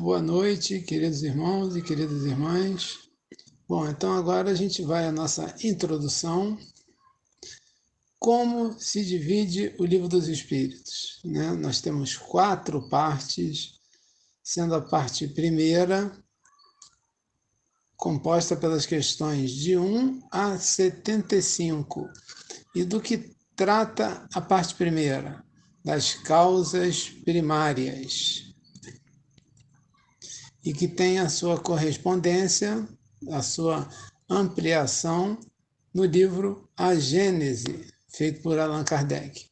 boa noite, queridos irmãos e queridas irmãs. Bom, então agora a gente vai à nossa introdução. Como se divide o Livro dos Espíritos, né? Nós temos 4 partes, sendo a parte primeira composta pelas questões de 1 a 75. E do que trata a parte primeira? Das causas primárias. E que tem a sua correspondência, a sua ampliação no livro A Gênese, feito por Allan Kardec.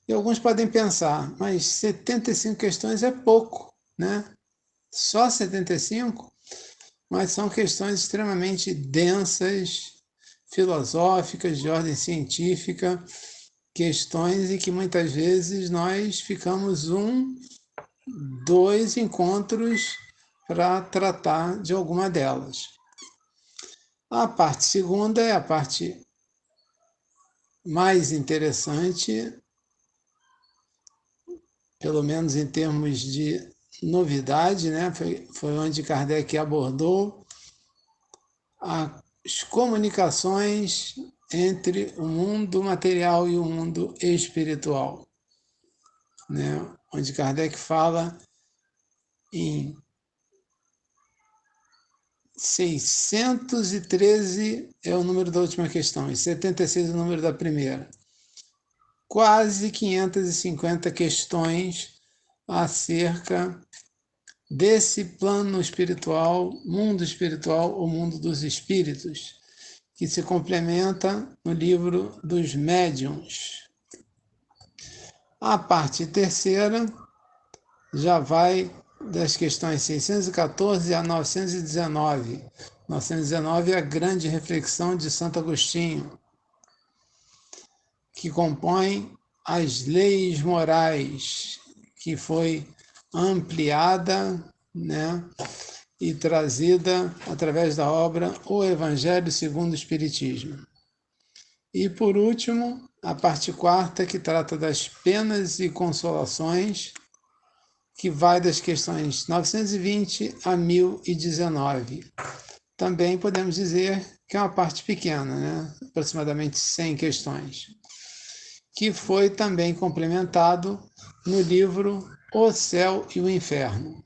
E alguns podem pensar, mas 75 questões é pouco, né? Só 75? Mas são questões extremamente densas, filosóficas, de ordem científica, questões em que muitas vezes nós ficamos 2 encontros para tratar de alguma delas. A parte segunda é a parte mais interessante, pelo menos em termos de novidade, né? Foi onde Kardec abordou as comunicações entre o mundo material e o mundo espiritual, né? Onde Kardec fala em 613 é o número da última questão, e 76 é o número da primeira. Quase 550 questões acerca desse plano espiritual, o mundo dos espíritos, que se complementa no livro dos médiuns. A parte terceira já vai das questões 614 a 919. 919 é a grande reflexão de Santo Agostinho, que compõe as leis morais, que foi ampliada, né, e trazida através da obra O Evangelho segundo o Espiritismo. E, por último, a parte quarta, que trata das penas e consolações, que vai das questões 920 a 1019. Também podemos dizer que é uma parte pequena, né? Aproximadamente 100 questões, que foi também complementado no livro O Céu e o Inferno.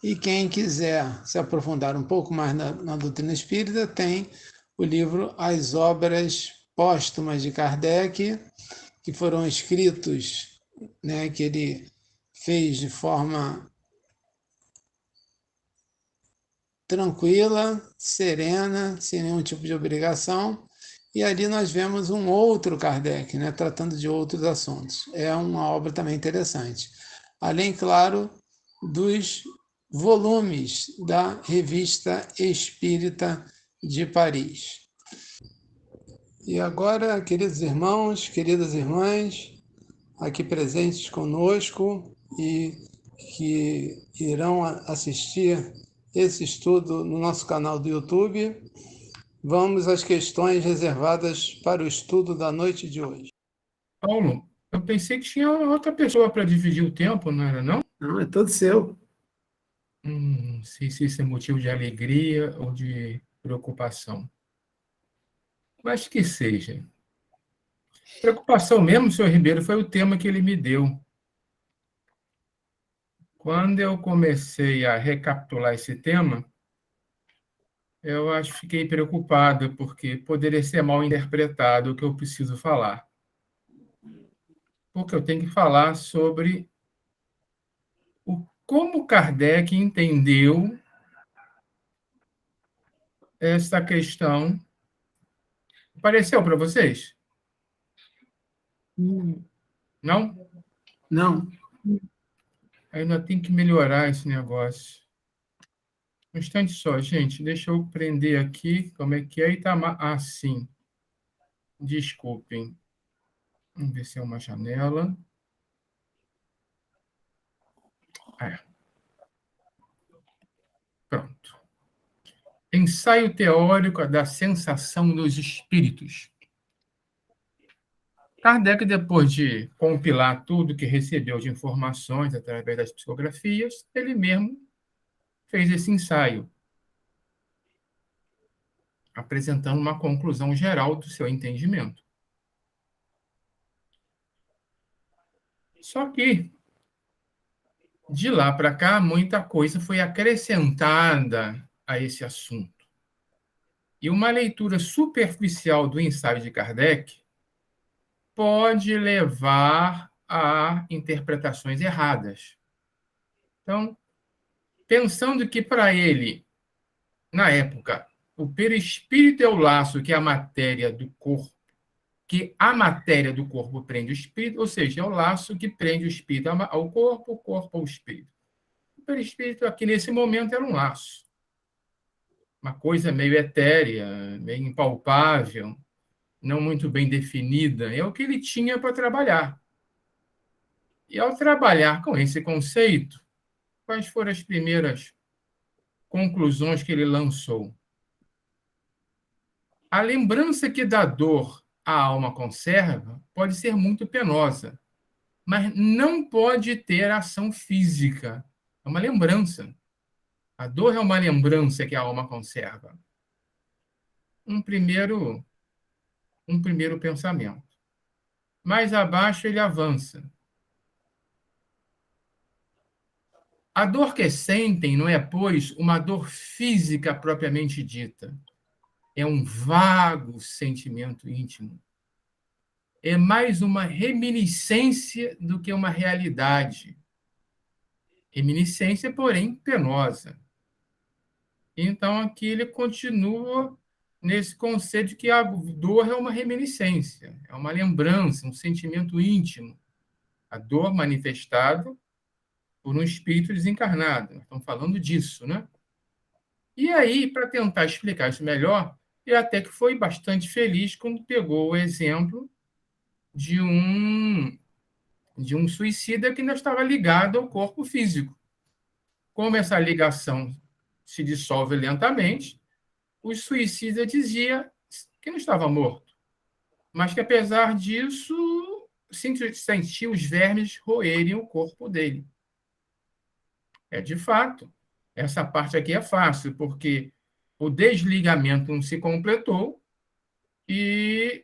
E quem quiser se aprofundar um pouco mais na doutrina espírita, tem o livro As Obras Póstumas de Kardec, que foram escritos, né, que ele fez de forma tranquila, serena, sem nenhum tipo de obrigação. E ali nós vemos um outro Kardec, né, tratando de outros assuntos. É uma obra também interessante. Além, claro, dos volumes da Revista Espírita de Paris. E agora, queridos irmãos, queridas irmãs, aqui presentes conosco e que irão assistir esse estudo no nosso canal do YouTube, vamos às questões reservadas para o estudo da noite de hoje. Paulo, eu pensei que tinha outra pessoa para dividir o tempo, não era, não? Não, é todo seu. Não sei se isso é motivo de alegria ou de preocupação. Mas que seja. Preocupação mesmo, senhor Ribeiro, foi o tema que ele me deu. Quando eu comecei a recapitular esse tema, eu acho que fiquei preocupado, porque poderia ser mal interpretado o que eu preciso falar. Porque eu tenho que falar sobre como Kardec entendeu essa questão. Apareceu para vocês? Não? Não. Ainda tem que melhorar esse negócio. Um instante só, gente. Deixa eu prender aqui. Como é que é? Itamar? Ah, sim. Desculpem. Vamos ver se é uma janela. É. Pronto. Ensaio teórico da sensação dos espíritos. Kardec, depois de compilar tudo que recebeu de informações através das psicografias, ele mesmo fez esse ensaio, apresentando uma conclusão geral do seu entendimento. Só que, de lá para cá, muita coisa foi acrescentada a esse assunto. E uma leitura superficial do ensaio de Kardec pode levar a interpretações erradas. Então, pensando que para ele, na época, o perispírito é o laço que é a matéria do corpo, que a matéria do corpo prende o espírito, ou seja, é o laço que prende o espírito ao corpo, o corpo ao espírito. O perispírito aqui nesse momento era um laço, uma coisa meio etérea, meio impalpável, não muito bem definida, é o que ele tinha para trabalhar. E ao trabalhar com esse conceito, quais foram as primeiras conclusões que ele lançou? A lembrança que da dor a alma conserva pode ser muito penosa, mas não pode ter ação física. É uma lembrança. A dor é uma lembrança que a alma conserva. Um primeiro pensamento. Mais abaixo ele avança. A dor que sentem não é, pois, uma dor física propriamente dita. É um vago sentimento íntimo. É mais uma reminiscência do que uma realidade. Reminiscência, porém, penosa. Então, aqui ele continua nesse conceito de que a dor é uma reminiscência, é uma lembrança, um sentimento íntimo. A dor manifestada por um espírito desencarnado. Nós estamos falando disso, né? E aí, para tentar explicar isso melhor, ele até que foi bastante feliz quando pegou o exemplo de um suicida que não estava ligado ao corpo físico. Como essa ligação se dissolve lentamente, o suicida dizia que não estava morto, mas que, apesar disso, sentia os vermes roerem o corpo dele. De fato, essa parte aqui é fácil, porque o desligamento não se completou e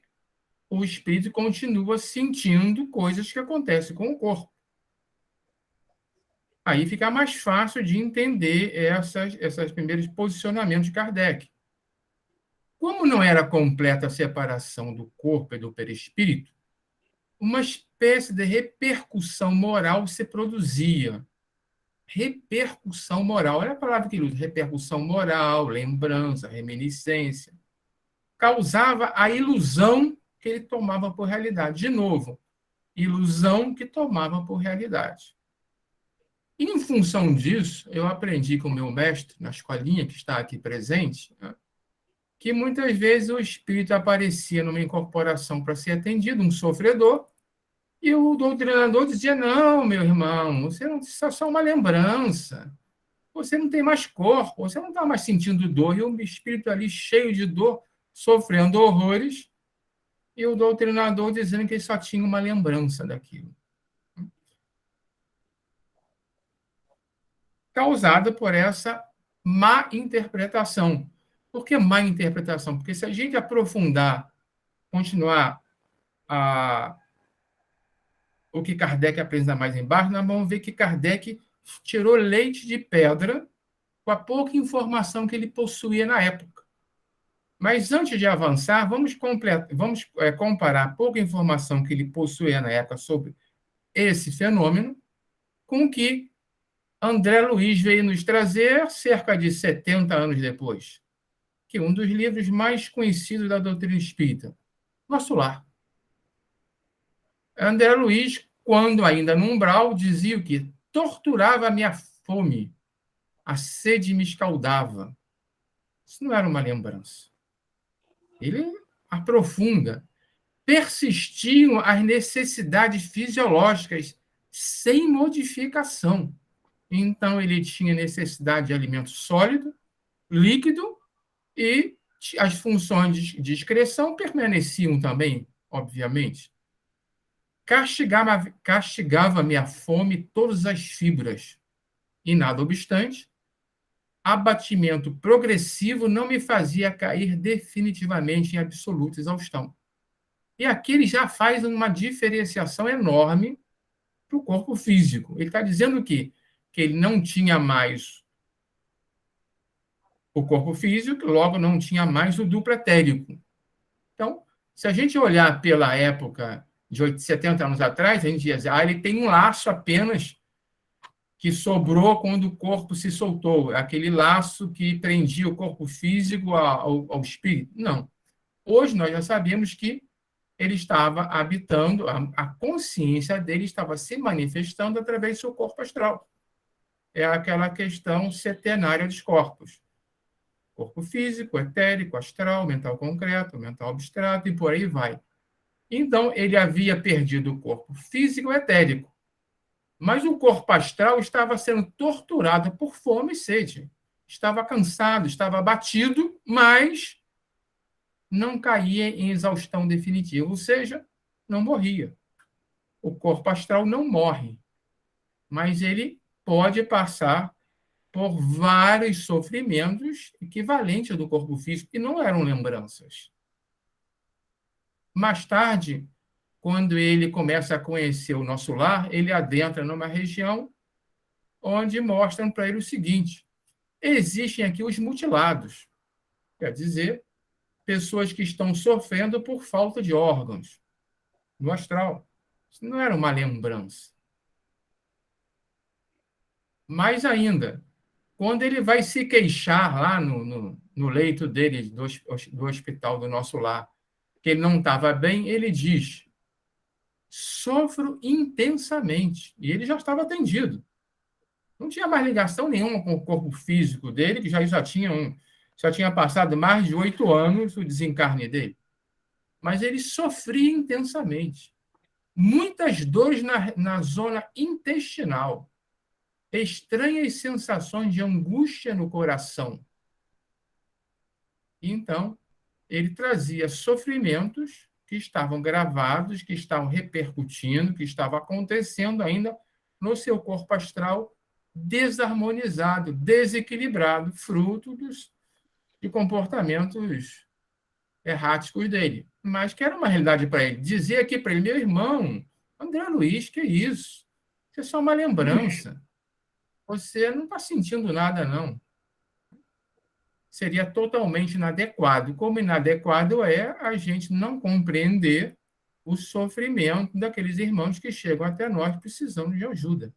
o espírito continua sentindo coisas que acontecem com o corpo. Aí fica mais fácil de entender esses primeiros posicionamentos de Kardec. Como não era completa a separação do corpo e do perispírito, uma espécie de repercussão moral se produzia. Repercussão moral, olha a palavra que ele usa, repercussão moral, lembrança, reminiscência. Causava a ilusão que ele tomava por realidade. De novo, ilusão que tomava por realidade. E, em função disso, eu aprendi com o meu mestre, na escolinha que está aqui presente, né, que muitas vezes o espírito aparecia numa incorporação para ser atendido, um sofredor, e o doutrinador dizia: não, meu irmão, você não, isso é só uma lembrança, você não tem mais corpo, você não está mais sentindo dor, e o espírito ali cheio de dor, sofrendo horrores, e o doutrinador dizendo que ele só tinha uma lembrança daquilo. Causada por essa má interpretação. Por que má interpretação? Porque se a gente aprofundar, continuar o que Kardec apresenta mais embaixo, nós vamos ver que Kardec tirou leite de pedra com a pouca informação que ele possuía na época. Mas antes de avançar, vamos comparar a pouca informação que ele possuía na época sobre esse fenômeno com o que André Luiz veio nos trazer cerca de 70 anos depois, que é um dos livros mais conhecidos da doutrina espírita, Nosso Lar. André Luiz, quando ainda no umbral, dizia que torturava a minha fome, a sede me escaldava. Isso não era uma lembrança. Ele aprofunda. Persistiam as necessidades fisiológicas sem modificação. Então, ele tinha necessidade de alimento sólido, líquido, e as funções de excreção permaneciam também, obviamente. castigava-me a fome todas as fibras, e nada obstante, abatimento progressivo não me fazia cair definitivamente em absoluta exaustão. E aqui ele já faz uma diferenciação enorme para o corpo físico. Ele está dizendo que ele não tinha mais o corpo físico, logo não tinha mais o duplo etérico. Então, se a gente olhar pela época de 70 anos atrás, a gente diz, ele tem um laço apenas que sobrou quando o corpo se soltou, aquele laço que prendia o corpo físico ao espírito. Não. Hoje nós já sabemos que ele estava habitando, a consciência dele estava se manifestando através do seu corpo astral. É aquela questão setenária dos corpos. Corpo físico, etérico, astral, mental concreto, mental abstrato, e por aí vai. Então, ele havia perdido o corpo físico e etérico, mas o corpo astral estava sendo torturado por fome e sede. Estava cansado, estava abatido, mas não caía em exaustão definitiva, ou seja, não morria. O corpo astral não morre, mas ele pode passar por vários sofrimentos equivalentes do corpo físico, que não eram lembranças. Mais tarde, quando ele começa a conhecer o nosso lar, ele adentra numa região onde mostram para ele o seguinte: existem aqui os mutilados, quer dizer, pessoas que estão sofrendo por falta de órgãos no astral. Isso não era uma lembrança. Mais ainda, quando ele vai se queixar lá no leito dele, do hospital do nosso lar, que ele não estava bem, ele diz: sofro intensamente. E ele já estava atendido. Não tinha mais ligação nenhuma com o corpo físico dele, que já tinha passado mais de 8 anos o desencarne dele. Mas ele sofria intensamente. Muitas dores na zona intestinal. Estranhas sensações de angústia no coração. Então, ele trazia sofrimentos que estavam gravados, que estavam repercutindo, que estavam acontecendo ainda no seu corpo astral desarmonizado, desequilibrado, fruto de comportamentos erráticos dele. Mas que era uma realidade para ele. Dizer aqui para ele: meu irmão, André Luiz, que é isso? Isso é só uma lembrança. Você não está sentindo nada, não. Seria totalmente inadequado. Como inadequado é a gente não compreender o sofrimento daqueles irmãos que chegam até nós precisando de ajuda.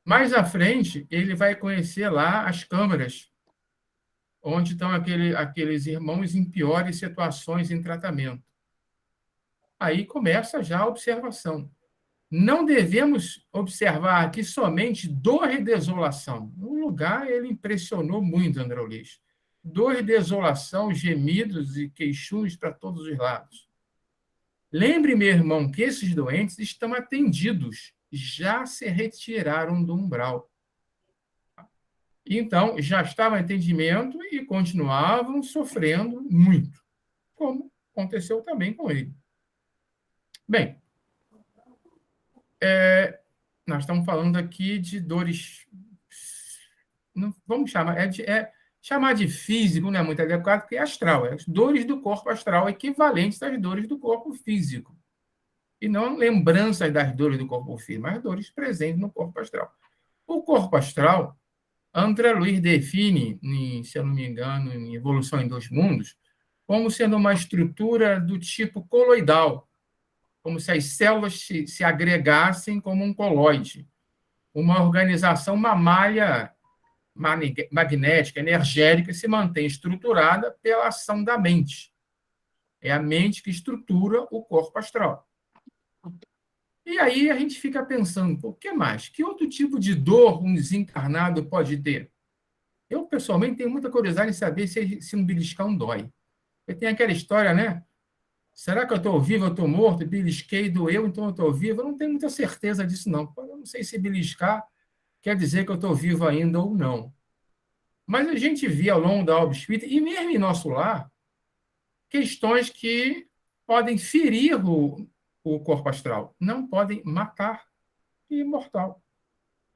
Mais à frente, ele vai conhecer lá as câmaras, onde estão aqueles irmãos em piores situações em tratamento. Aí começa já a observação. Não devemos observar aqui somente dor e desolação. No lugar, ele impressionou muito, André Luiz. Dor e desolação, gemidos e queixumes para todos os lados. Lembre, meu irmão, que esses doentes estão atendidos, já se retiraram do umbral. Então, já estavam em atendimento e continuavam sofrendo muito, como aconteceu também com ele. Bem, nós estamos falando aqui de dores, não, vamos chamar, chamar de físico não é muito adequado, porque é astral, as dores do corpo astral equivalentes às dores do corpo físico. E não lembranças das dores do corpo físico, mas dores presentes no corpo astral. O corpo astral, André Luiz define, se eu não me engano, em Evolução em Dois Mundos, como sendo uma estrutura do tipo coloidal, como se as células se agregassem como um coloide, uma organização, uma malha magnética, energética, que se mantém estruturada pela ação da mente. É a mente que estrutura o corpo astral. E aí a gente fica pensando, o que mais? Que outro tipo de dor um desencarnado pode ter? Eu, pessoalmente, tenho muita curiosidade em saber se um beliscão dói. Porque tem aquela história, né? Será que eu estou vivo, eu estou morto? Belisquei, doeu, então eu estou vivo? Eu não tenho muita certeza disso, não. Eu não sei se beliscar quer dizer que eu estou vivo ainda ou não. Mas a gente via ao longo da obra espírita, e mesmo em nosso lar, questões que podem ferir o corpo astral? Não podem matar. E imortal.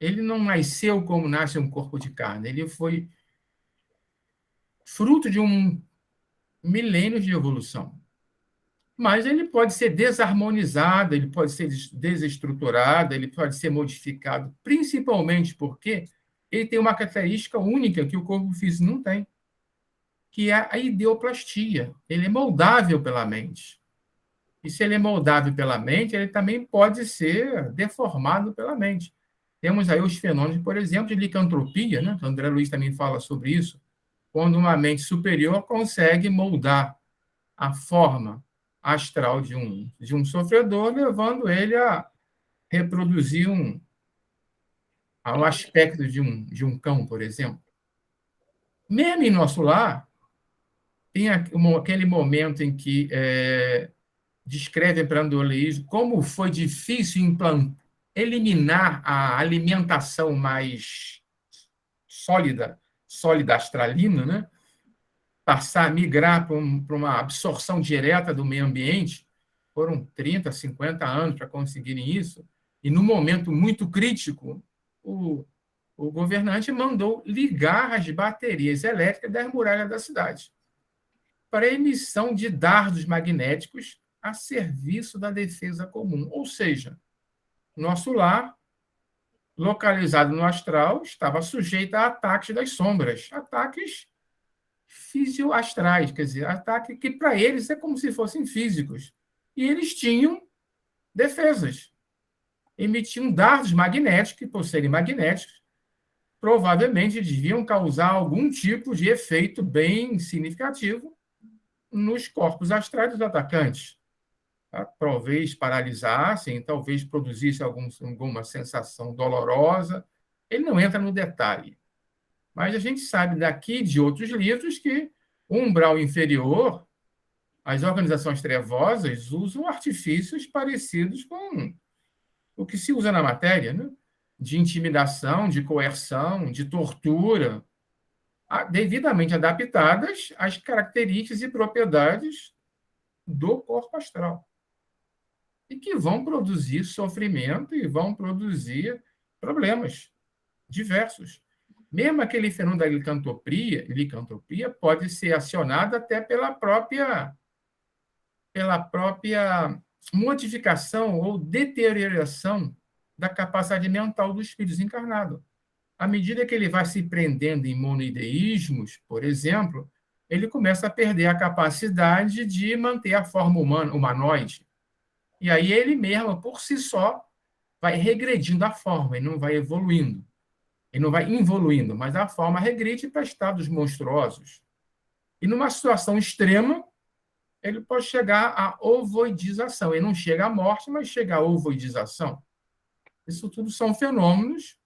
Ele não nasceu como nasce um corpo de carne. Ele foi fruto de um milênio de evolução. Mas ele pode ser desarmonizado, ele pode ser desestruturado, ele pode ser modificado, principalmente porque ele tem uma característica única que o corpo físico não tem, que é a ideoplastia. Ele é moldável pela mente. E se ele é moldável pela mente, ele também pode ser deformado pela mente. Temos aí os fenômenos, por exemplo, de licantropia, né? O André Luiz também fala sobre isso, quando uma mente superior consegue moldar a forma astral de um sofredor, levando ele a reproduzir um aspecto de um cão, por exemplo. Mesmo em nosso lar, tem aquele momento em que descreve para André Luiz como foi difícil eliminar a alimentação mais sólida astralina, né? Migrar para uma absorção direta do meio ambiente, foram 30, 50 anos para conseguirem isso, e num momento muito crítico, o governante mandou ligar as baterias elétricas das muralhas da cidade para emissão de dardos magnéticos a serviço da defesa comum. Ou seja, nosso lar, localizado no astral, estava sujeito a ataques das sombras, ataques fisioastrais, quer dizer, ataques que para eles é como se fossem físicos. E eles tinham defesas, emitiam dardos magnéticos, que por serem magnéticos, provavelmente deviam causar algum tipo de efeito bem significativo nos corpos astrais dos atacantes. Talvez paralisassem, talvez produzisse alguma sensação dolorosa. Ele não entra no detalhe. Mas a gente sabe daqui de outros livros que o umbral inferior, as organizações trevosas usam artifícios parecidos com o que se usa na matéria, né? De intimidação, de coerção, de tortura, devidamente adaptadas às características e propriedades do corpo astral. E que vão produzir sofrimento e vão produzir problemas diversos. Mesmo aquele fenômeno da licantropia pode ser acionado até pela própria modificação ou deterioração da capacidade mental do espírito desencarnado. À medida que ele vai se prendendo em monoideísmos, por exemplo, ele começa a perder a capacidade de manter a forma humanoide. E aí ele mesmo, por si só, vai regredindo a forma, ele não vai evoluindo. Ele não vai involuindo, mas a forma regride para estados monstruosos. E numa situação extrema, ele pode chegar à ovoidização. Ele não chega à morte, mas chega à ovoidização. Isso tudo são fenômenos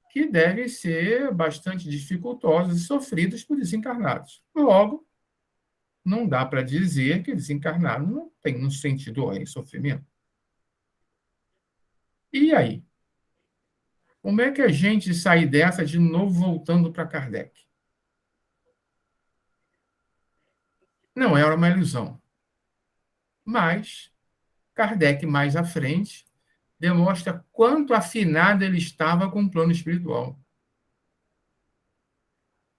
que devem ser bastante dificultosos e sofridos por desencarnados. Logo, não dá para dizer que desencarnado não tem um sentido em sofrimento. E aí? Como é que a gente sai dessa de novo voltando para Kardec? Não era uma ilusão. Mas Kardec, mais à frente, demonstra quanto afinado ele estava com o plano espiritual.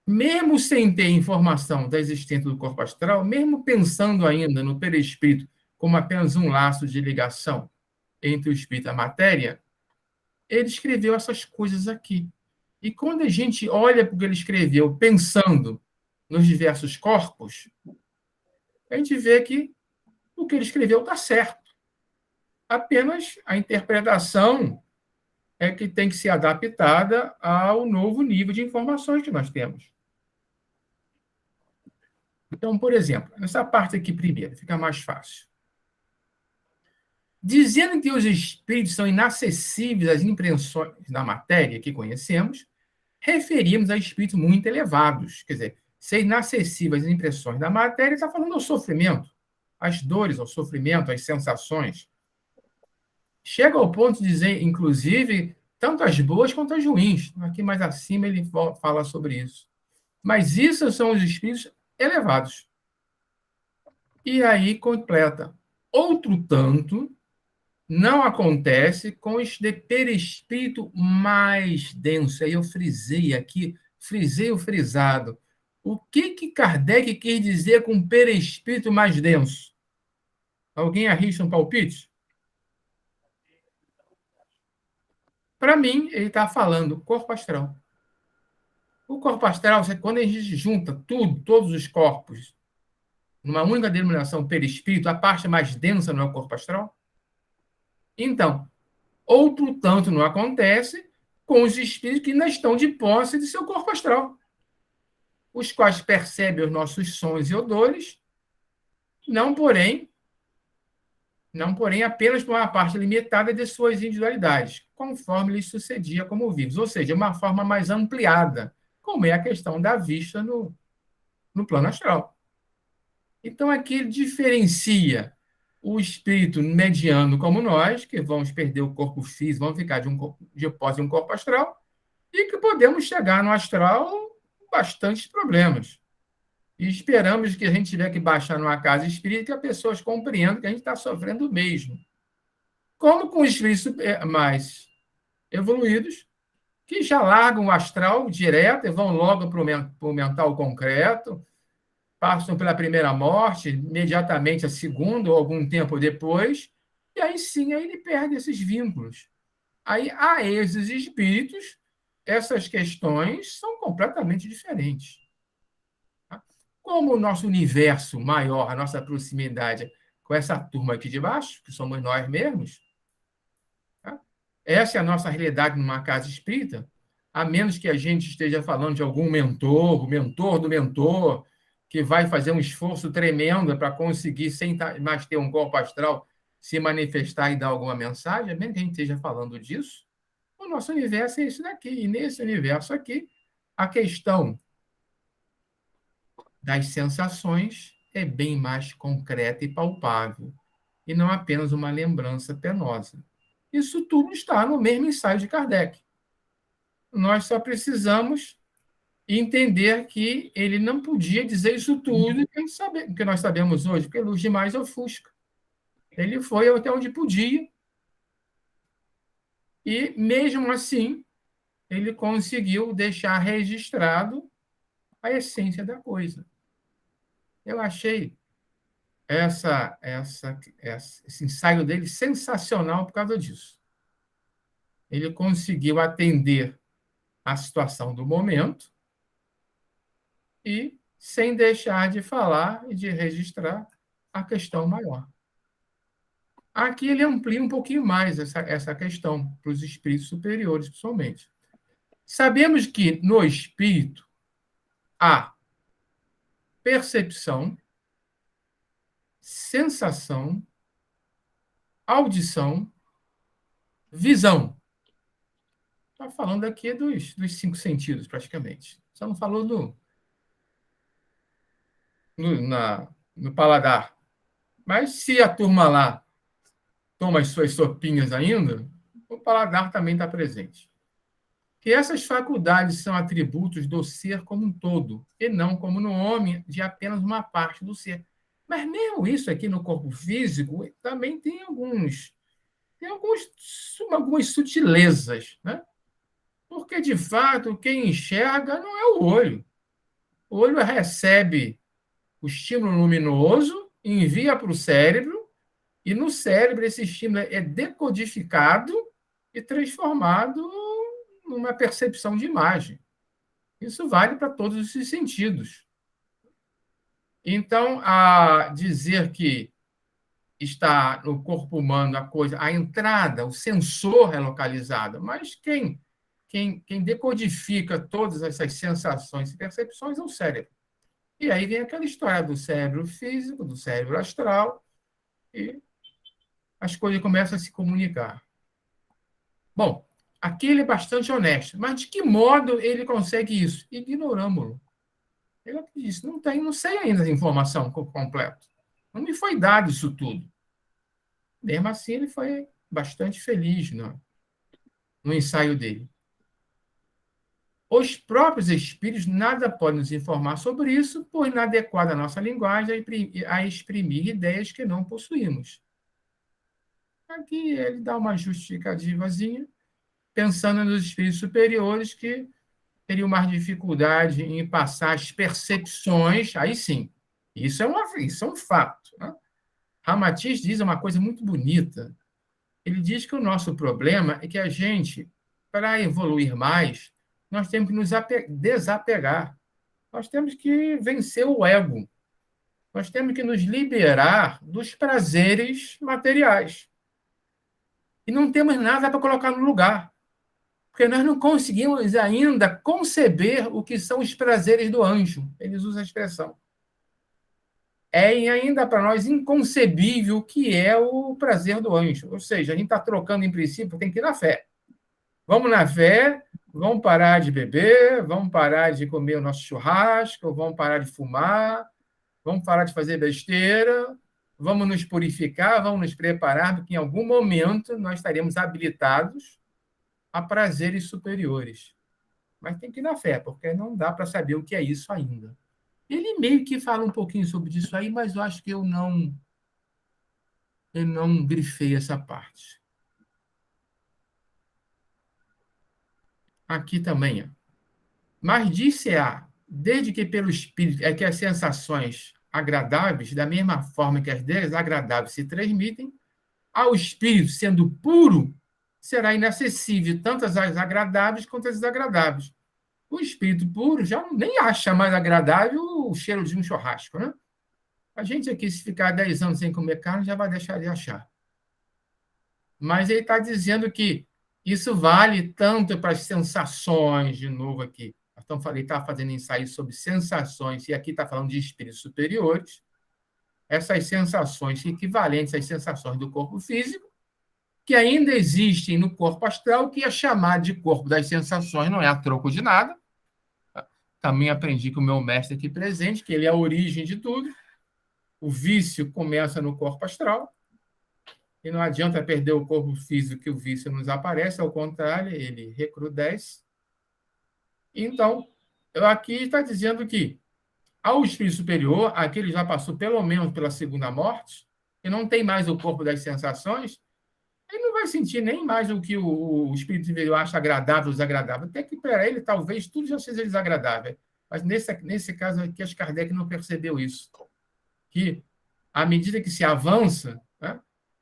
Mesmo sem ter informação da existência do corpo astral, mesmo pensando ainda no perispírito como apenas um laço de ligação entre o espírito e a matéria, ele escreveu essas coisas aqui. E quando a gente olha para o que ele escreveu, pensando nos diversos corpos, a gente vê que o que ele escreveu está certo. Apenas a interpretação é que tem que ser adaptada ao novo nível de informações que nós temos. Então, por exemplo, nessa parte aqui primeiro, fica mais fácil. Dizendo que os espíritos são inacessíveis às impressões da matéria que conhecemos, referimos a espíritos muito elevados. Quer dizer, ser inacessível às impressões da matéria está falando ao sofrimento, às dores, ao sofrimento, às sensações. Chega ao ponto de dizer, inclusive, tanto as boas quanto as ruins. Aqui mais acima ele fala sobre isso. Mas isso são os espíritos elevados. E aí completa. Outro tanto não acontece com os de perispírito mais denso. Aí eu frisei aqui, frisei o frisado. O que Kardec quer dizer com perispírito mais denso? Alguém arrisca um palpite? Para mim, ele está falando corpo astral. O corpo astral, quando a gente junta tudo, todos os corpos, numa única denominação perispírito, a parte mais densa não é o corpo astral? Então, outro tanto não acontece com os espíritos que ainda estão de posse de seu corpo astral, os quais percebem os nossos sons e odores, não porém apenas por uma parte limitada de suas individualidades, conforme lhes sucedia como vivos, ou seja, uma forma mais ampliada, como é a questão da vista no plano astral. Então, aqui ele diferencia o espírito mediano como nós, que vamos perder o corpo físico, vamos ficar de posse de um corpo astral, e que podemos chegar no astral com bastantes problemas. E esperamos que a gente tiver que baixar numa casa espírita que as pessoas compreendam que a gente está sofrendo o mesmo. Como com os espíritos mais evoluídos, que já largam o astral direto e vão logo para o mental concreto, passam pela primeira morte, imediatamente a segunda, ou algum tempo depois, e aí sim aí ele perde esses vínculos. Aí, a esses espíritos, essas questões são completamente diferentes. Como o nosso universo maior, a nossa proximidade com essa turma aqui de baixo, que somos nós mesmos, tá? Essa é a nossa realidade numa casa espírita, a menos que a gente esteja falando de algum mentor, o mentor do mentor, que vai fazer um esforço tremendo para conseguir, sem mais ter um corpo astral, se manifestar e dar alguma mensagem, a menos que a gente esteja falando disso, o nosso universo é isso daqui. E nesse universo aqui, a questão das sensações é bem mais concreta e palpável, e não apenas uma lembrança penosa. Isso tudo está no mesmo ensaio de Kardec. Nós só precisamos entender que ele não podia dizer isso tudo que nós sabemos hoje, porque luz demais ofusca. Ele foi até onde podia, e, mesmo assim, ele conseguiu deixar registrado a essência da coisa. Eu achei esse ensaio dele sensacional por causa disso. Ele conseguiu atender a situação do momento e sem deixar de falar e de registrar a questão maior. Aqui ele amplia um pouquinho mais essa questão para os espíritos superiores, principalmente. Sabemos que no espírito há percepção, sensação, audição, visão. Está falando aqui dos 5 sentidos, praticamente. Só não falou no paladar. Mas se a turma lá toma as suas sopinhas ainda, o paladar também está presente. Que essas faculdades são atributos do ser como um todo, e não como no homem, de apenas uma parte do ser. Mas mesmo isso aqui no corpo físico também tem algumas sutilezas, né? Porque, de fato, quem enxerga não é o olho. O olho recebe o estímulo luminoso, envia para o cérebro, e no cérebro esse estímulo é decodificado e transformado numa percepção de imagem. Isso vale para todos esses sentidos. Então, a dizer que está no corpo humano a entrada, o sensor é localizado, mas quem decodifica todas essas sensações e percepções é o cérebro. E aí vem aquela história do cérebro físico, do cérebro astral, e as coisas começam a se comunicar. Bom, aqui ele é bastante honesto, mas de que modo ele consegue isso? Ignoramos-lo. Ele disse, não sei ainda a informação completa. Não me foi dado isso tudo. Mesmo assim, ele foi bastante feliz no ensaio dele. Os próprios espíritos nada podem nos informar sobre isso, por inadequada a nossa linguagem a exprimir ideias que não possuímos. Aqui ele dá uma justificativazinha, pensando nos espíritos superiores que teriam mais dificuldade em passar as percepções, aí sim, isso é um fato. Né? Ramatiz diz uma coisa muito bonita. Ele diz que o nosso problema é que a gente, para evoluir mais, nós temos que nos desapegar. Nós temos que vencer o ego. Nós temos que nos liberar dos prazeres materiais. E não temos nada para colocar no lugar. Porque nós não conseguimos ainda conceber o que são os prazeres do anjo. Eles usam a expressão. É ainda para nós inconcebível o que é o prazer do anjo. Ou seja, a gente está trocando, em princípio, tem que ir na fé. Vamos na fé, vamos parar de beber, vamos parar de comer o nosso churrasco, vamos parar de fumar, vamos parar de fazer besteira, vamos nos purificar, vamos nos preparar, porque em algum momento nós estaremos habilitados a prazeres superiores. Mas tem que ir na fé, porque não dá para saber o que é isso ainda. Ele meio que fala um pouquinho sobre isso aí, mas eu acho que eu não grifei essa parte. Aqui também, ó. Mas disse-a, desde que pelo espírito é que as sensações agradáveis, da mesma forma que as desagradáveis se transmitem, ao espírito, sendo puro, será inacessível tanto as agradáveis quanto as desagradáveis. O espírito puro já nem acha mais agradável o cheiro de um churrasco, né? A gente aqui, se ficar 10 anos sem comer carne, já vai deixar de achar. Mas ele está dizendo que isso vale tanto para as sensações, de novo aqui. Então, ele está fazendo ensaio sobre sensações, e aqui está falando de espíritos superiores. Essas sensações equivalentes às sensações do corpo físico, que ainda existem no corpo astral, que é chamado de corpo das sensações, não é a troco de nada. Também aprendi com o meu mestre aqui presente, que ele é a origem de tudo. O vício começa no corpo astral, e não adianta perder o corpo físico que o vício nos aparece, ao contrário, ele recrudesce. Então, aqui está dizendo que ao espírito superior, aquele já passou pelo menos pela segunda morte, e não tem mais o corpo das sensações, ele não vai sentir nem mais o que o espírito superior acha agradável ou desagradável. Até que para ele, talvez, tudo já seja desagradável. Mas nesse caso aqui, acho que Kardec não percebeu isso. Que, à medida que se avança, né,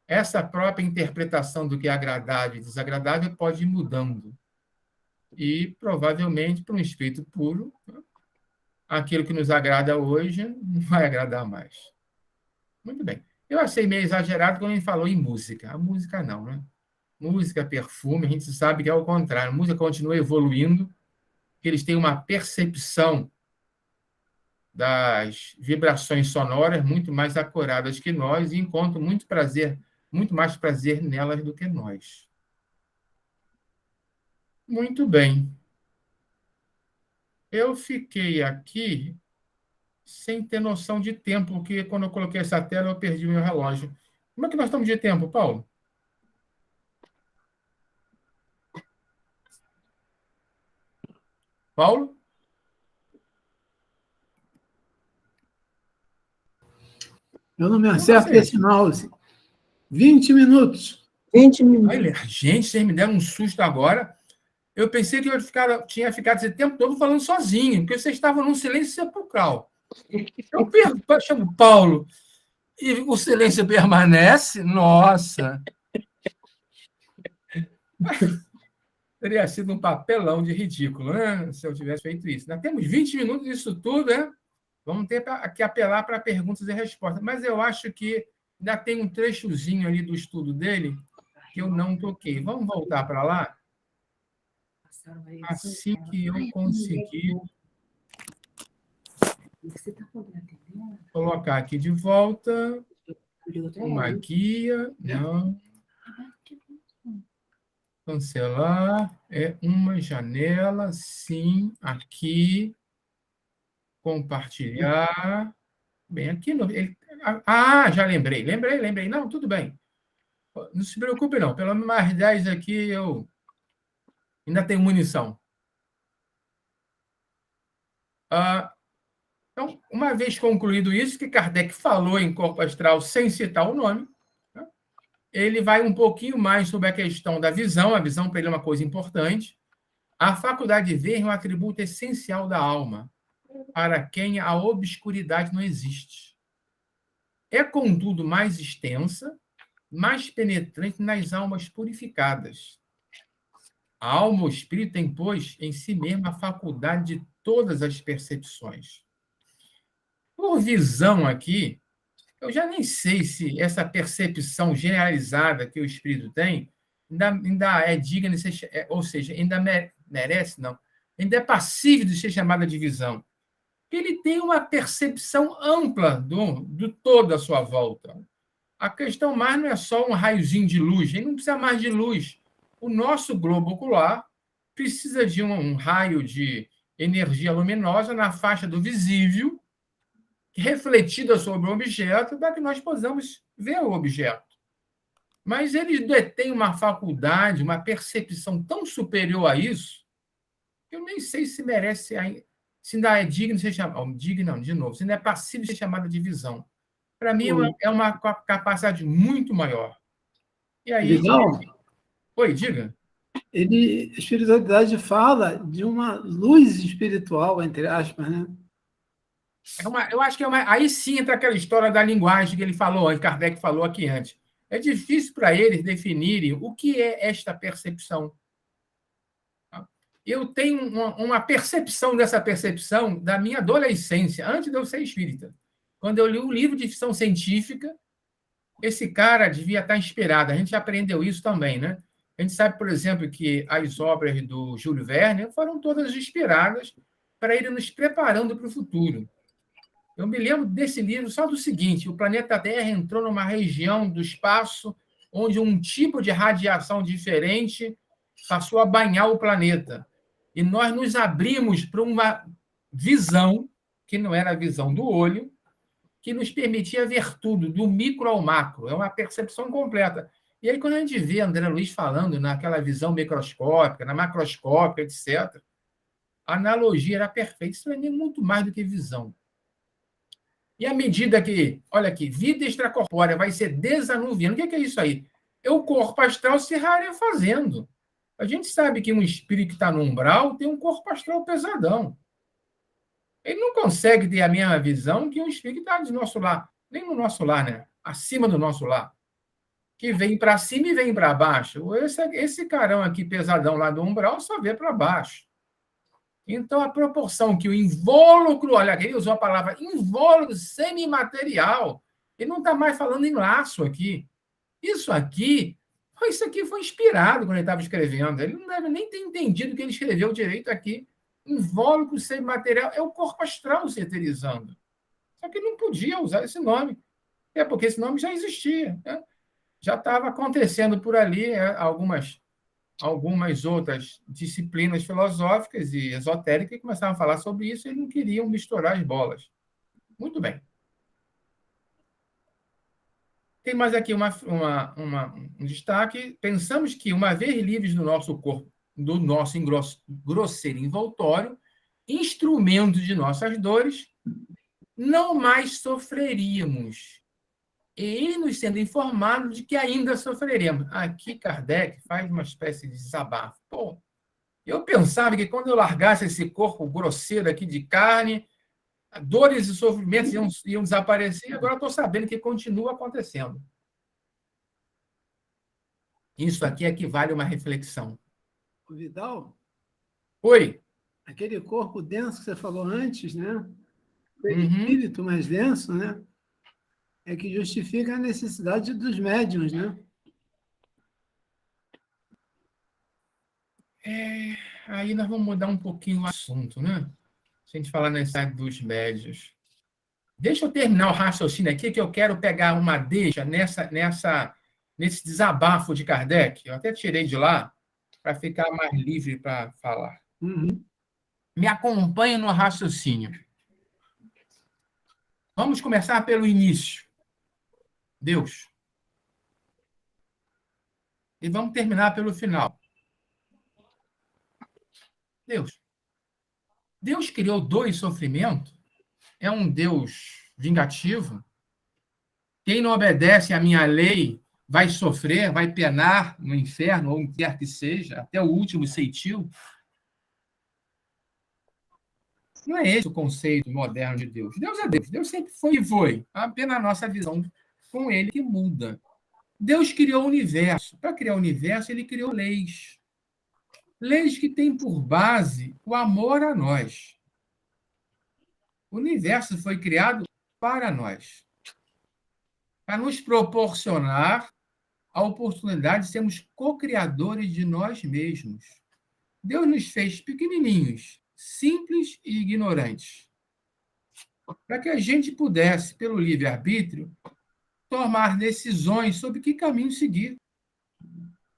essa própria interpretação do que é agradável e desagradável pode ir mudando. E, provavelmente, para um espírito puro, aquilo que nos agrada hoje não vai agradar mais. Muito bem. Eu achei meio exagerado quando ele falou em música. A música não, né? Música, perfume, a gente sabe que é o contrário. A música continua evoluindo, que eles têm uma percepção das vibrações sonoras muito mais acuradas que nós e encontram muito mais prazer nelas do que nós. Muito bem. Eu fiquei aqui sem ter noção de tempo, porque quando eu coloquei essa tela eu perdi o meu relógio. Como é que nós estamos de tempo, Paulo? Paulo? Eu não me acerto esse mouse. 20 minutos. 20 minutos. Olha, gente, vocês me deram um susto agora. Eu pensei que tinha ficado esse tempo todo falando sozinho, porque vocês estavam num silêncio sepulcral. Eu chamo Paulo e o silêncio permanece. Nossa! Teria sido um papelão de ridículo, né? Se eu tivesse feito isso. Nós temos 20 minutos disso tudo, né? Vamos ter que apelar para perguntas e respostas. Mas eu acho que ainda tem um trechozinho ali do estudo dele que eu não toquei. Vamos voltar para lá? Assim que eu conseguir colocar aqui de volta uma guia, não. Cancelar, é uma janela, sim, aqui, compartilhar, bem, aqui, já lembrei, não, tudo bem, não se preocupe não, pelo menos mais 10 aqui eu ainda tenho munição. Então, uma vez concluído isso, que Kardec falou em corpo astral sem citar o nome, né, ele vai um pouquinho mais sobre a questão da visão. A visão para ele é uma coisa importante. A faculdade de ver é um atributo essencial da alma, para quem a obscuridade não existe. É, contudo, mais extensa, mais penetrante nas almas purificadas. A alma ou espírito tem, pois, em si mesma a faculdade de todas as percepções. Por visão aqui, eu já nem sei se essa percepção generalizada que o espírito tem ainda é digna de ser, ou seja, ainda merece, não, ainda é passível de ser chamada de visão. Ele tem uma percepção ampla do todo à sua volta. A questão mais não é só um raiozinho de luz, ele não precisa mais de luz. O nosso globo ocular precisa de um raio de energia luminosa na faixa do visível, refletida sobre o objeto, para que nós possamos ver o objeto. Mas eles detêm uma faculdade, uma percepção tão superior a isso, que eu nem sei se merece, se ainda é digno de ser chamado, digno não, de novo, se ainda é passível de ser chamada de visão. Para mim, é uma capacidade muito maior. E aí... Vidal, Oi, diga. a espiritualidade fala de uma luz espiritual, entre aspas, né? Eu acho que aí sim entra aquela história da linguagem que ele falou, que Kardec falou aqui antes. É difícil para eles definirem o que é esta percepção. Eu tenho uma percepção dessa percepção da minha adolescência, antes de eu ser espírita. Quando eu li um livro de ficção científica, esse cara devia estar inspirado. A gente aprendeu isso também, né? A gente sabe, por exemplo, que as obras do Júlio Verne foram todas inspiradas para ir nos preparando para o futuro. Eu me lembro desse livro só do seguinte: o planeta Terra entrou numa região do espaço onde um tipo de radiação diferente passou a banhar o planeta. E nós nos abrimos para uma visão, que não era a visão do olho, que nos permitia ver tudo, do micro ao macro. É uma percepção completa. E aí, quando a gente vê André Luiz falando naquela visão microscópica, na macroscópica, etc., a analogia era perfeita. Isso não é nem muito mais do que visão. E à medida que, olha aqui, vida extracorpórea vai ser desanuviando, o que é isso aí? É o corpo astral se rarefazendo. A gente sabe que um espírito que está no umbral tem um corpo astral pesadão. Ele não consegue ter a mesma visão que um espírito que está do nosso lar, nem no nosso lar, né? Acima do nosso lar. Que vem para cima e vem para baixo. Esse carão aqui pesadão lá do umbral só vê para baixo. Então, a proporção que o invólucro, olha, ele usou a palavra invólucro semimaterial, ele não está mais falando em laço aqui. Isso aqui foi inspirado quando ele estava escrevendo. Ele não deve nem ter entendido o que ele escreveu direito aqui. Invólucro semimaterial é o corpo astral se eterizando. Só que ele não podia usar esse nome. É porque esse nome já existia. Né? Já estava acontecendo por ali algumas outras disciplinas filosóficas e esotéricas que começavam a falar sobre isso e não queriam misturar as bolas. Muito bem. Tem mais aqui um destaque. Pensamos que, uma vez livres do nosso corpo, do nosso grosseiro envoltório, instrumento de nossas dores, não mais sofreríamos. E ele nos sendo informado de que ainda sofreremos. Aqui, Kardec faz uma espécie de desabafo. Pô, eu pensava que quando eu largasse esse corpo grosseiro aqui de carne, dores e sofrimentos iam desaparecer, agora eu estou sabendo que continua acontecendo. Isso aqui equivale a uma reflexão. Vidal? Oi? Aquele corpo denso que você falou antes, né? O espírito mais denso, né? É que justifica a necessidade dos médiuns, né? Aí nós vamos mudar um pouquinho o assunto, né? Se a gente falar na necessidade dos médiuns. Deixa eu terminar o raciocínio aqui, que eu quero pegar uma deixa nesse desabafo de Kardec. Eu até tirei de lá para ficar mais livre para falar. Me acompanhe no raciocínio. Vamos começar pelo início. Deus. E vamos terminar pelo final. Deus. Deus criou dor e sofrimento? É um Deus vingativo? Quem não obedece à minha lei vai sofrer, vai penar no inferno, ou onde quer que seja, até o último ceitil. Não é esse o conceito moderno de Deus. Deus é Deus. Deus sempre foi e foi. Apenas a nossa visão com ele que muda. Deus criou o universo. Para criar o universo, ele criou leis. Leis que têm por base o amor a nós. O universo foi criado para nós, para nos proporcionar a oportunidade de sermos co-criadores de nós mesmos. Deus nos fez pequenininhos, simples e ignorantes, para que a gente pudesse, pelo livre-arbítrio, tomar decisões sobre que caminho seguir,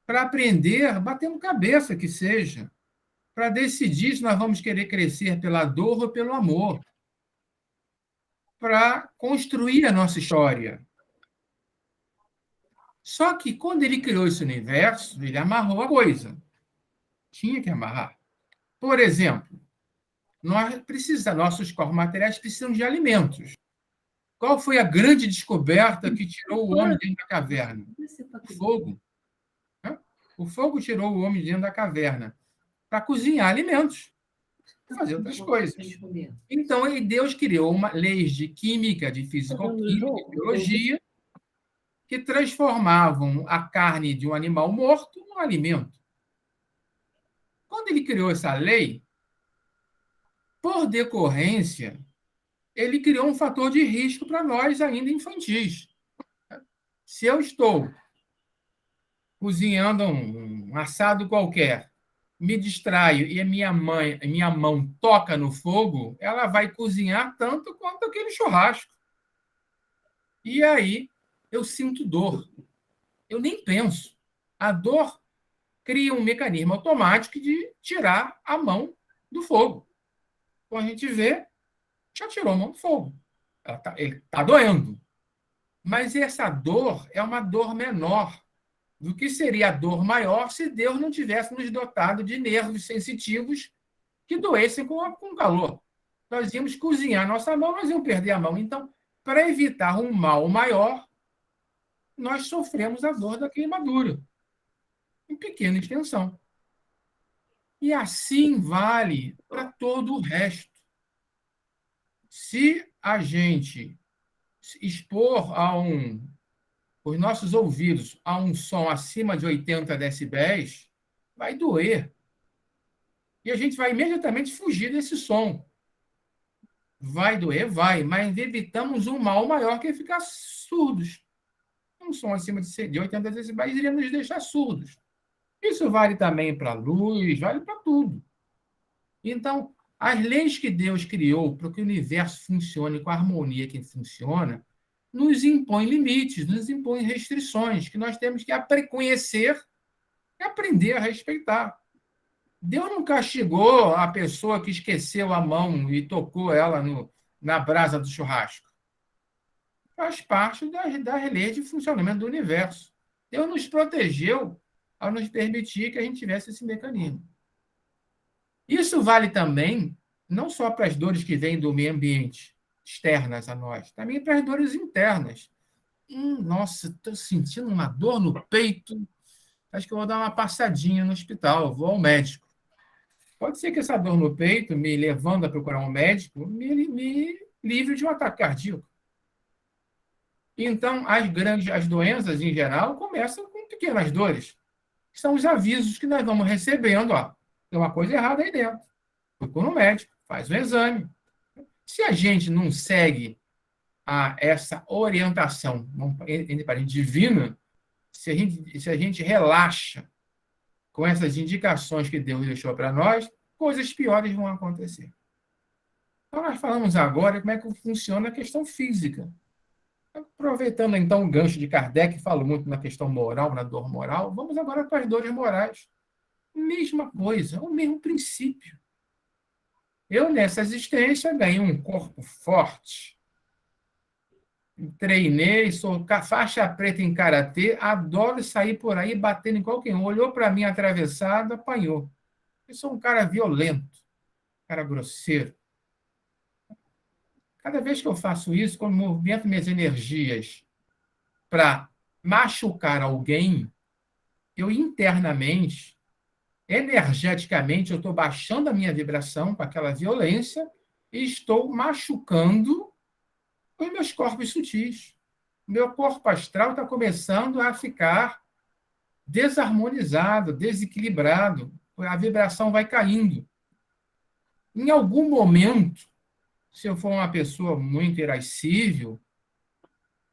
para aprender, batendo cabeça que seja, para decidir se nós vamos querer crescer pela dor ou pelo amor, para construir a nossa história. Só que, quando ele criou esse universo, ele amarrou a coisa. Tinha que amarrar. Por exemplo, nossos corpos materiais precisam de alimentos. Qual foi a grande descoberta que tirou o homem dentro da caverna? O fogo. O fogo tirou o homem dentro da caverna para cozinhar alimentos, para fazer outras coisas. Então, Deus criou leis de química, de fisicoquímica, de biologia, que transformavam a carne de um animal morto num alimento. Quando ele criou essa lei, por decorrência, ele criou um fator de risco para nós ainda infantis. Se eu estou cozinhando um assado qualquer, me distraio e a minha mão toca no fogo, ela vai cozinhar tanto quanto aquele churrasco. E aí eu sinto dor. Eu nem penso. A dor cria um mecanismo automático de tirar a mão do fogo. Quando a gente vê, já tirou a mão do fogo. Ele está doendo. Mas essa dor é uma dor menor do que seria a dor maior se Deus não tivesse nos dotado de nervos sensitivos que doessem com calor. Nós íamos cozinhar a nossa mão, nós íamos perder a mão. Então, para evitar um mal maior, nós sofremos a dor da queimadura, em pequena extensão. E assim vale para todo o resto. Se a gente expor os nossos ouvidos a um som acima de 80 decibéis, vai doer. E a gente vai imediatamente fugir desse som. Vai doer? Vai, mas evitamos um mal maior que é ficar surdos. Um som acima de 80 decibéis iria nos deixar surdos. Isso vale também para a luz, vale para tudo. Então, as leis que Deus criou para que o universo funcione com a harmonia que funciona, nos impõem limites, nos impõem restrições, que nós temos que conhecer e aprender a respeitar. Deus não castigou a pessoa que esqueceu a mão e tocou ela na brasa do churrasco. Faz parte das leis de funcionamento do universo. Deus nos protegeu ao nos permitir que a gente tivesse esse mecanismo. Isso vale também não só para as dores que vêm do meio ambiente, externas a nós, também para as dores internas. Nossa, estou sentindo uma dor no peito, acho que eu vou dar uma passadinha no hospital, vou ao médico. Pode ser que essa dor no peito, me levando a procurar um médico, me livre de um ataque cardíaco. Então, as doenças, em geral, começam com pequenas dores. São os avisos que nós vamos recebendo. Tem uma coisa errada aí dentro. Procura um médico, faz um exame. Se a gente não segue essa orientação divina, se a gente relaxa com essas indicações que Deus deixou para nós, coisas piores vão acontecer. Então, nós falamos agora como é que funciona a questão física. Aproveitando, então, o gancho de Kardec, que fala muito na questão moral, na dor moral, vamos agora para as dores morais. Mesma coisa, o mesmo princípio. Eu, nessa existência, ganhei um corpo forte, treinei, sou faixa preta em karatê, adoro sair por aí batendo em qualquer um. Olhou para mim atravessado, apanhou. Eu sou um cara violento, um cara grosseiro. Cada vez que eu faço isso, quando movimento minhas energias para machucar alguém, eu internamente, energeticamente, eu estou baixando a minha vibração com aquela violência e estou machucando os meus corpos sutis. Meu corpo astral está começando a ficar desarmonizado, desequilibrado. A vibração vai caindo. Em algum momento, se eu for uma pessoa muito irascível,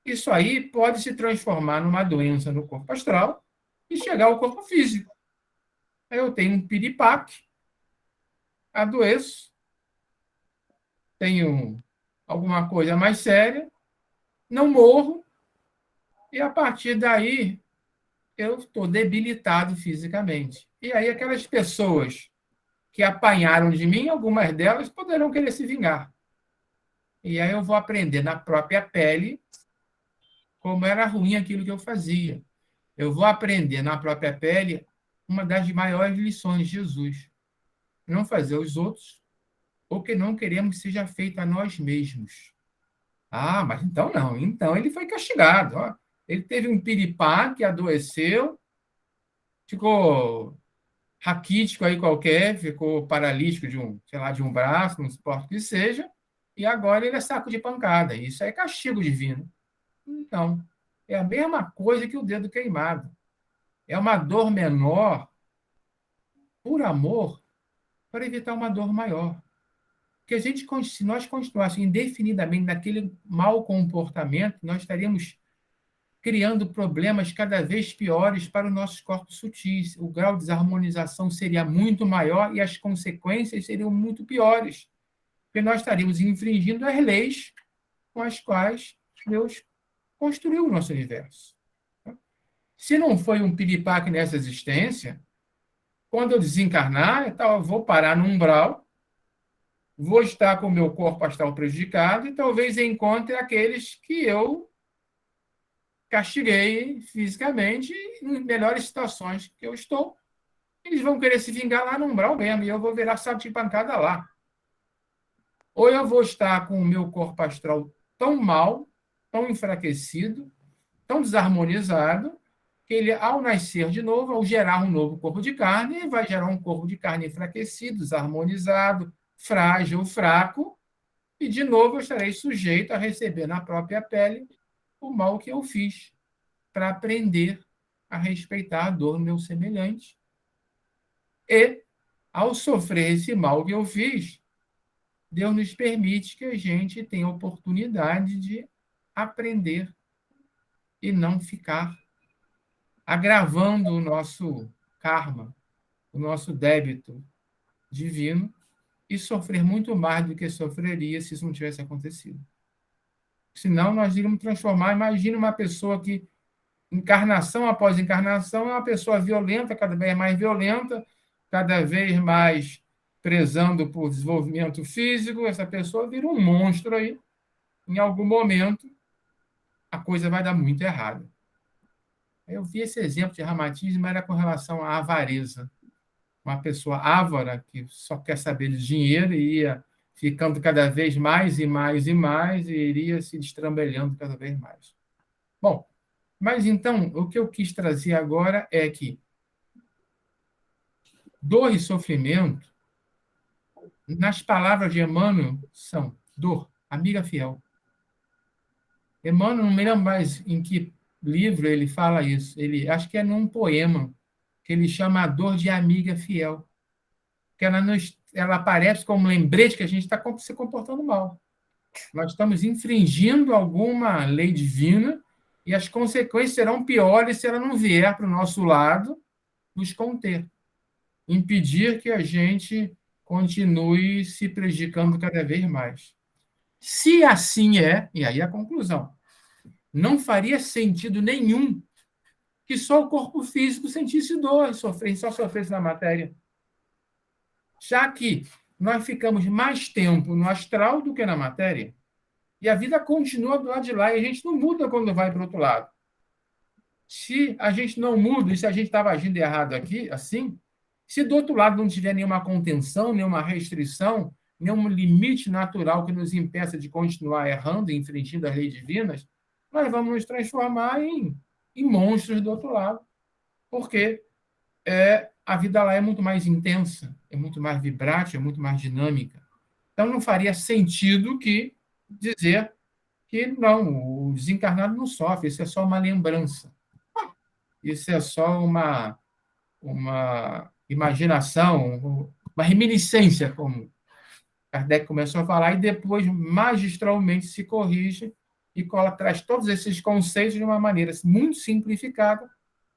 isso aí pode se transformar numa doença no corpo astral e chegar ao corpo físico. Aí eu tenho um piripaque, adoeço, tenho alguma coisa mais séria, não morro, e a partir daí eu estou debilitado fisicamente. E aí aquelas pessoas que apanharam de mim, algumas delas poderão querer se vingar. E aí eu vou aprender na própria pele como era ruim aquilo que eu fazia. Eu vou aprender na própria pele uma das maiores lições de Jesus. Não fazer aos outros o que não queremos que seja feito a nós mesmos. Ah, mas então não. Então ele foi castigado. Ó. Ele teve um piripá que adoeceu, ficou raquítico aí qualquer, ficou paralítico de um braço, não suporta que seja, e agora ele é saco de pancada. Isso é castigo divino. Então, é a mesma coisa que o dedo queimado. É uma dor menor, por amor, para evitar uma dor maior. Porque se nós continuássemos indefinidamente naquele mau comportamento, nós estaríamos criando problemas cada vez piores para os nossos corpos sutis. O grau de desarmonização seria muito maior e as consequências seriam muito piores, porque nós estaríamos infringindo as leis com as quais Deus construiu o nosso universo. Se não foi um piripaque nessa existência, quando eu desencarnar, eu vou parar no umbral, vou estar com o meu corpo astral prejudicado e talvez encontre aqueles que eu castiguei fisicamente em melhores situações que eu estou. Eles vão querer se vingar lá no umbral mesmo, e eu vou virar saco de pancada lá. Ou eu vou estar com o meu corpo astral tão mal, tão enfraquecido, tão desarmonizado, que ele, ao nascer de novo, ao gerar um novo corpo de carne, vai gerar um corpo de carne enfraquecido, desarmonizado, frágil, fraco, e de novo eu estarei sujeito a receber na própria pele o mal que eu fiz, para aprender a respeitar a dor do meu semelhante. E, ao sofrer esse mal que eu fiz, Deus nos permite que a gente tenha a oportunidade de aprender e não ficar agravando o nosso karma, o nosso débito divino, e sofrer muito mais do que sofreria se isso não tivesse acontecido. Senão, nós iríamos transformar. Imagina uma pessoa que, encarnação após encarnação, é uma pessoa violenta, cada vez mais violenta, cada vez mais prezando por desenvolvimento físico. Essa pessoa vira um monstro aí. Em algum momento, a coisa vai dar muito errado. Eu vi esse exemplo de reumatismo, era com relação à avareza. Uma pessoa ávara, que só quer saber de dinheiro, e ia ficando cada vez mais e mais e mais, e iria se destrambelhando cada vez mais. Bom, mas então, o que eu quis trazer agora é que dor e sofrimento, nas palavras de Emmanuel, são dor, amiga fiel. Emmanuel, não me lembro mais em que livro ele fala isso. Ele, acho que é num poema, que ele chama a dor de amiga fiel. Que ela aparece como lembrete que a gente está se comportando mal. Nós estamos infringindo alguma lei divina e as consequências serão piores se ela não vier para o nosso lado nos conter. Impedir que a gente continue se prejudicando cada vez mais. Se assim é, e aí a conclusão, não faria sentido nenhum que só o corpo físico sentisse dor e só sofresse na matéria. Já que nós ficamos mais tempo no astral do que na matéria, e a vida continua do lado de lá, e a gente não muda quando vai para o outro lado. Se a gente não muda, e se a gente estava agindo errado aqui, assim, se do outro lado não tiver nenhuma contenção, nenhuma restrição, nenhum limite natural que nos impeça de continuar errando e infringindo as leis divinas, nós vamos nos transformar em e monstros do outro lado, porque a vida lá é muito mais intensa, é muito mais vibrante, é muito mais dinâmica. Então, não faria sentido que dizer que não, o desencarnado não sofre, isso é só uma lembrança. Isso é só uma imaginação, uma reminiscência, como Kardec começou a falar, e depois, magistralmente, se corrige e traz todos esses conceitos de uma maneira muito simplificada,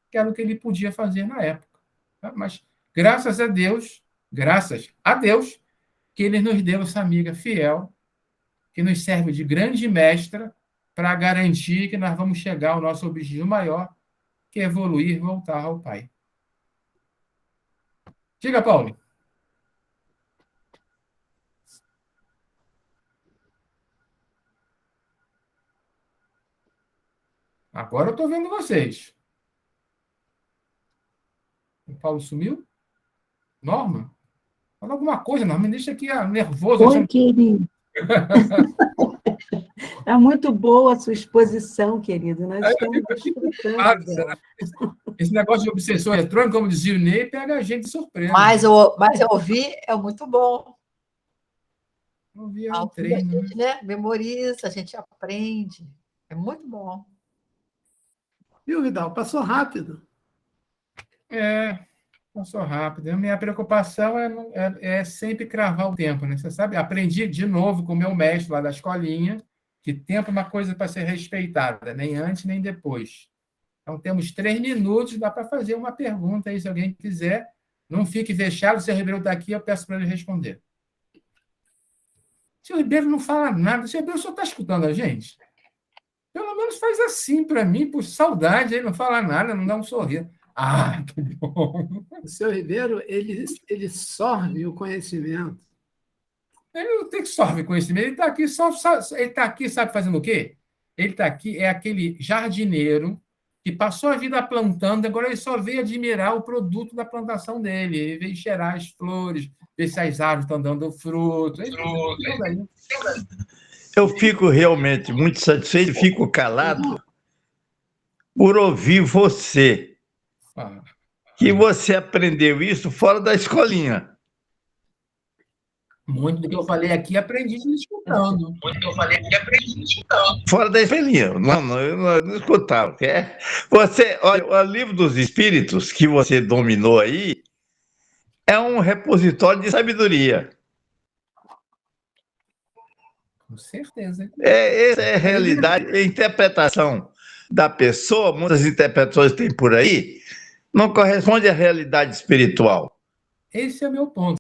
que era o que ele podia fazer na época. Mas, graças a Deus, que ele nos deu essa amiga fiel, que nos serve de grande mestra para garantir que nós vamos chegar ao nosso objetivo maior, que é evoluir e voltar ao Pai. Diga, Paulo. Agora eu estou vendo vocês. O Paulo sumiu? Norma? Fala alguma coisa, Norma. Me deixa aqui nervoso. Oi, querido. É muito boa a sua exposição, querido. Nós estamos desfrutando. Esse negócio de obsessão eletrônica, como dizia o Ney, pega a gente de surpresa. Mas eu ouvi, é muito bom. Ouvir a gente, né, memoriza, a gente aprende. É muito bom. Viu, Vidal? Passou rápido. Passou rápido. A minha preocupação é sempre cravar o tempo, né? Você sabe? Aprendi de novo com o meu mestre lá da escolinha que tempo é uma coisa para ser respeitada, nem antes nem depois. Então, temos 3 minutos, dá para fazer uma pergunta aí, se alguém quiser. Não fique fechado, se o Ribeiro está aqui, eu peço para ele responder. Se o Ribeiro não fala nada, se o Ribeiro só está escutando a gente, pelo menos faz assim para mim, por saudade, ele não fala nada, não dá um sorriso. Ah, que bom! O seu Ribeiro, ele sorve o conhecimento. Ele não tem que sorver conhecimento, ele está aqui, sabe fazendo o quê? Ele está aqui, é aquele jardineiro que passou a vida plantando, agora ele só veio admirar o produto da plantação dele, ele veio cheirar as flores, ver se as árvores estão dando fruto. Eu fico realmente muito satisfeito, fico calado por ouvir você, que você aprendeu isso fora da escolinha. Muito do que eu falei aqui, aprendi escutando. Fora da escolinha. Não, eu não escutava. Você, olha, o Livro dos Espíritos, que você dominou aí, é um repositório de sabedoria. Com certeza. Essa é a realidade, a interpretação da pessoa, muitas interpretações tem por aí, não corresponde à realidade espiritual. Esse é o meu ponto.